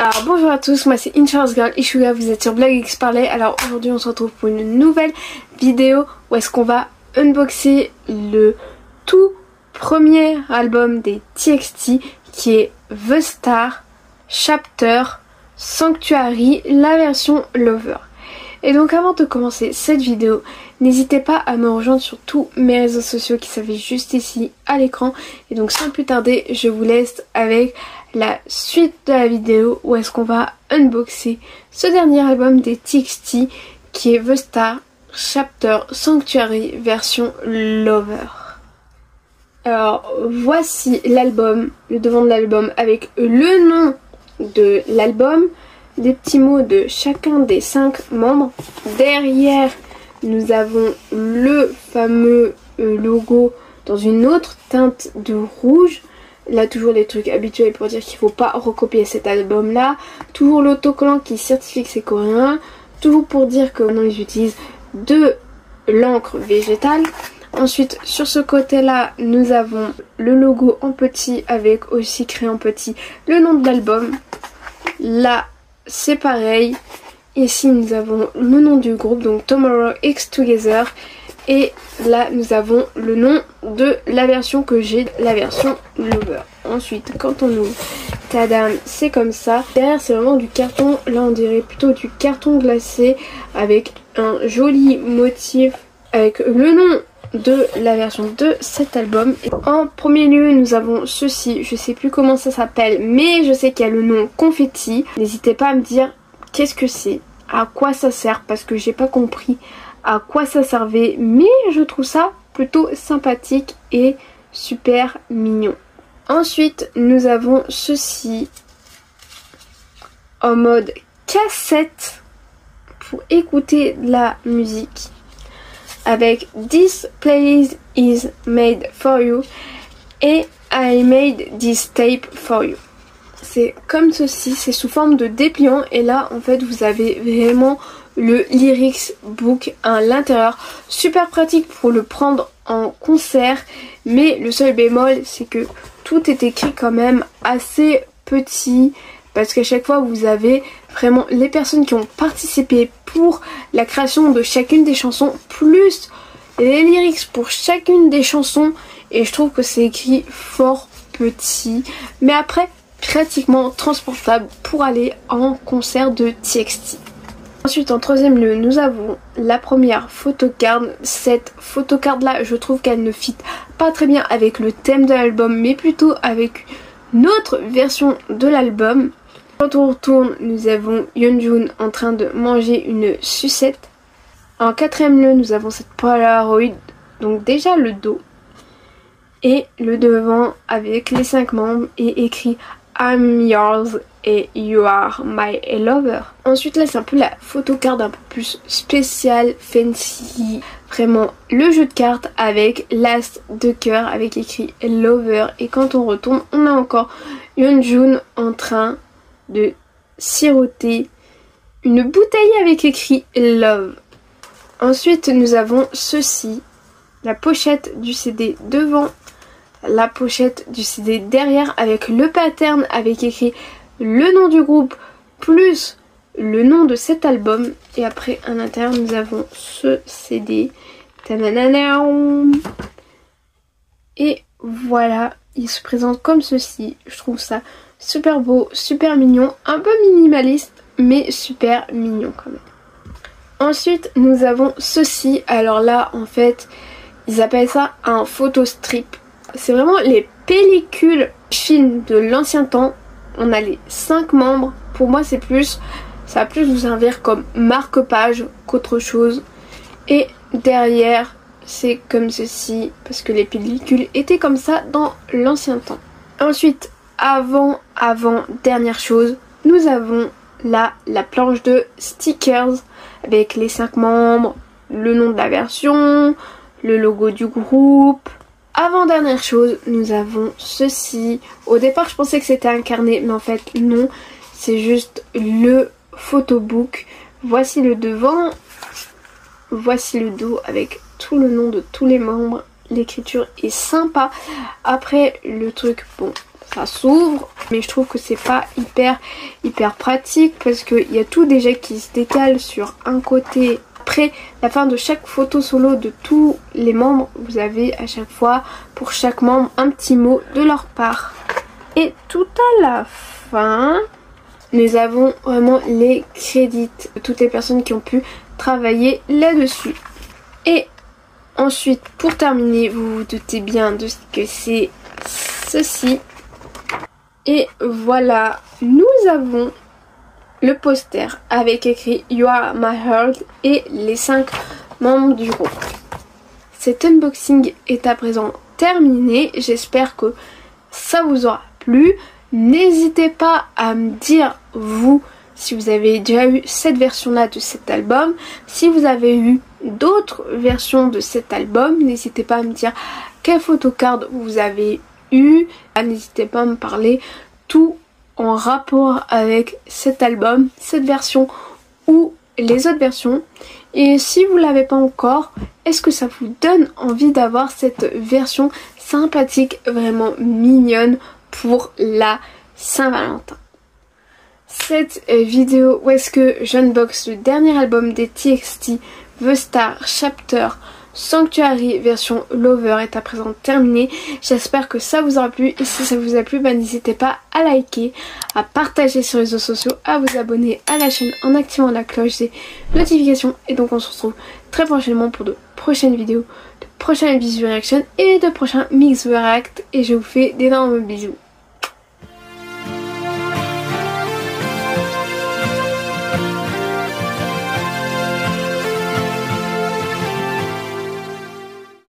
Alors bonjour à tous, moi c'est Inchurance Girl Ishuga, vous êtes sur Blog X Parler. Alors aujourd'hui on se retrouve pour une nouvelle vidéo où est-ce qu'on va unboxer le tout premier album des TXT qui est The Star Chapter Sanctuary, la version Lover. Et donc avant de commencer cette vidéo, n'hésitez pas à me rejoindre sur tous mes réseaux sociaux qui s'affichent juste ici à l'écran. Et donc sans plus tarder, je vous laisse avec la suite de la vidéo où est-ce qu'on va unboxer ce dernier album des TXT qui est The Star Chapter Sanctuary version Lover. Alors voici l'album, le devant de l'album avec le nom de l'album, des petits mots de chacun des 5 membres. Derrière nous avons le fameux logo dans une autre teinte de rouge. Là toujours les trucs habituels pour dire qu'il ne faut pas recopier cet album là. Toujours l'autocollant qui certifie que c'est coréen. Toujours pour dire que maintenant ils utilisent de l'encre végétale. Ensuite sur ce côté là nous avons le logo en petit avec aussi écrit en petit le nom de l'album. Là c'est pareil. Ici nous avons le nom du groupe, donc Tomorrow X Together. Et là nous avons le nom de la version que j'ai, la version Lover. Ensuite quand on ouvre, tadam, c'est comme ça. Derrière c'est vraiment du carton, là on dirait plutôt du carton glacé avec un joli motif avec le nom de la version de cet album. Et en premier lieu nous avons ceci, je sais plus comment ça s'appelle mais je sais qu'il y a le nom Confetti. N'hésitez pas à me dire qu'est-ce que c'est, à quoi ça sert, parce que j'ai pas compris à quoi ça servait, mais je trouve ça plutôt sympathique et super mignon. Ensuite nous avons ceci en mode cassette pour écouter de la musique avec This playlist is made for you et I made this tape for you. C'est comme ceci, c'est sous forme de dépliant et là en fait vous avez vraiment le lyrics book à l'intérieur. Super pratique pour le prendre en concert, mais le seul bémol c'est que tout est écrit quand même assez petit parce qu'à chaque fois vous avez vraiment les personnes qui ont participé pour la création de chacune des chansons plus les lyrics pour chacune des chansons et je trouve que c'est écrit fort petit, mais après pratiquement transportable pour aller en concert de TXT. Ensuite en troisième lieu nous avons la première photocard. Cette photocard là je trouve qu'elle ne fit pas très bien avec le thème de l'album mais plutôt avec une autre version de l'album. Quand on retourne nous avons Yeonjun en train de manger une sucette. En quatrième lieu nous avons cette Polaroid, donc déjà le dos et le devant avec les 5 membres et écrit I'm yours et you are my lover. Ensuite là c'est un peu la photocard un peu plus spéciale, fancy, vraiment le jeu de cartes avec l'as de cœur avec écrit lover. Et quand on retourne on a encore Yeonjun en train de siroter une bouteille avec écrit love. Ensuite nous avons ceci, la pochette du CD devant, la pochette du CD derrière avec le pattern avec écrit le nom du groupe plus le nom de cet album. Et après à l'intérieur nous avons ce CD. Et voilà, il se présente comme ceci. Je trouve ça super beau, super mignon, un peu minimaliste mais super mignon quand même. Ensuite nous avons ceci, alors là en fait ils appellent ça un photo strip. C'est vraiment les pellicules films de l'ancien temps. On a les 5 membres. Pour moi c'est plus, ça va plus vous servir comme marque-page qu'autre chose. Et derrière c'est comme ceci parce que les pellicules étaient comme ça dans l'ancien temps. Ensuite avant dernière chose, nous avons là la planche de stickers avec les 5 membres, le nom de la version, le logo du groupe. Avant dernière chose nous avons ceci. Au départ je pensais que c'était un carnet mais en fait non, c'est juste le photobook. Voici le devant, voici le dos avec tout le nom de tous les membres. L'écriture est sympa. Après le truc, bon ça s'ouvre, mais je trouve que c'est pas hyper pratique parce qu'il y a tout déjà qui se décale sur un côté. Après la fin de chaque photo solo de tous les membres, vous avez à chaque fois pour chaque membre un petit mot de leur part. Et tout à la fin, nous avons vraiment les crédits de toutes les personnes qui ont pu travailler là-dessus. Et ensuite, pour terminer, vous vous doutez bien de ce que c'est ceci. Et voilà, nous avons le poster avec écrit You Are My Heart et les 5 membres du groupe. Cet unboxing est à présent terminé. J'espère que ça vous aura plu. N'hésitez pas à me dire, vous, si vous avez déjà eu cette version-là de cet album. Si vous avez eu d'autres versions de cet album, n'hésitez pas à me dire quelle photocard vous avez eu. N'hésitez pas à me parler tout en rapport avec cet album, cette version ou les autres versions. Et si vous ne l'avez pas encore, est-ce que ça vous donne envie d'avoir cette version sympathique, vraiment mignonne pour la Saint-Valentin? Cette vidéo où est-ce que j'unbox le dernier album des TXT, The Star Chapter Sanctuary version Lover est à présent terminée. J'espère que ça vous aura plu et si ça vous a plu, n'hésitez pas à liker, à partager sur les réseaux sociaux, à vous abonner à la chaîne en activant la cloche des notifications. Et donc on se retrouve très prochainement pour de prochaines vidéos, de prochaines visual reactions et de prochains mix react. Et je vous fais d'énormes bisous.